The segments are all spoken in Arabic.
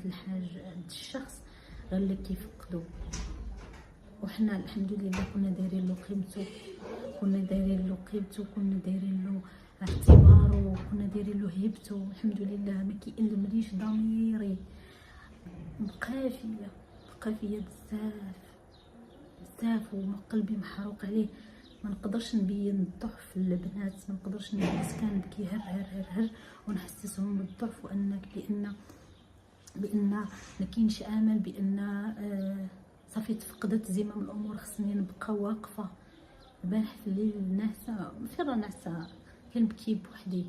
الحاجه عند الشخص غير اللي كيفقدو. وحنا الحمد لله كنا دايرين له قيمته، كنا دايرين له قيمته، كنا دايرين له اعتباره، كنا دايرين له هيبته. الحمد لله ما كيألمنيش ضميري، بقى فيا بزاف وما قلبي محروق عليه. ما نقدرش نبين الضعف للبنات، ما نقدرش نجلس كنبكي هر ونحسسهم بالضعف، وانك بان ما كاينش امل، بان صافي تفقدت زمام الامور، خصني نبقى واقفه. البارح في الليل ناعسه ناعسه كنبكي بوحدي،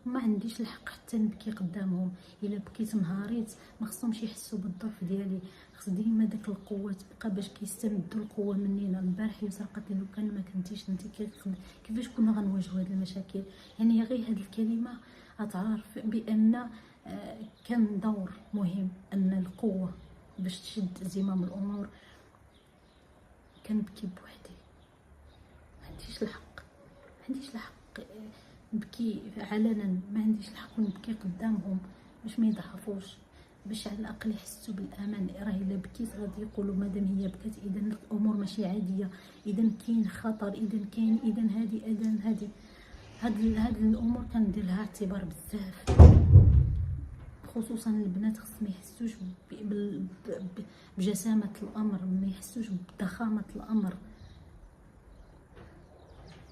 ما عنديش الحق حتى نبكي قدامهم. الا بكيت نهاريت ما خصهمش يحسوا بالضعف ديالي، خص ديما داك القوه تبقى باش كيستمدوا القوه منينا. البارح يسرا قالت لي لو كان ما كنتيش انت كيفاش كنا غنواجهوا هاد المشاكل؟ يعني غير هاد الكلمه غتعرف بان كان دور مهم، ان القوه باش تشد زمام الامور. كنبكي بوحدي، ما عنديش الحق نبكي علنا، ما عنديش الحق نبكي قدامهم باش ما يضعفوش، باش على الاقل يحسوا بالامان. راه الا بكيت غادي يقولوا مادام هي بكات اذا الامور ماشي عاديه، اذا كاين خطر، اذا كاين، هذه هاد الامور كندير لها اعتبار بزاف، خصوصا البنات. خص ما يحسوش بجسامه الامر، ما يحسوش بضخامه الامر.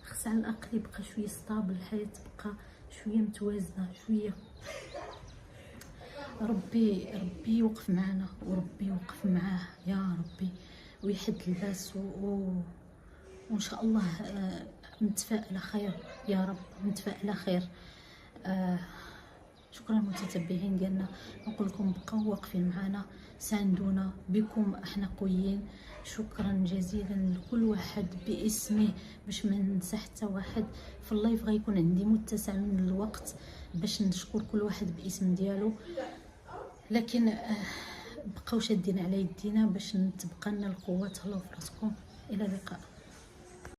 خص على الاقل يبقى شويه ستابل، الحياه تبقى شويه متوازنه شويه. ربي يوقف معنا، وربي يوقف معاه يا ربي، ويحد الباس وان شاء الله متفائله خير يا رب، متفائله خير. شكرا متتبعين ديالنا، نقول لكم بقاو واقفين معنا، ساندونا، بكم احنا قويين. شكرا جزيلا لكل واحد باسمه، باش ما ننسى حتى واحد. في اللايف غيكون عندي متسع من الوقت باش نشكر كل واحد باسم ديالو، لكن بقاو شادين على يدينا باش تبقى لنا القوه. تهلاو في راسكم، الى اللقاء.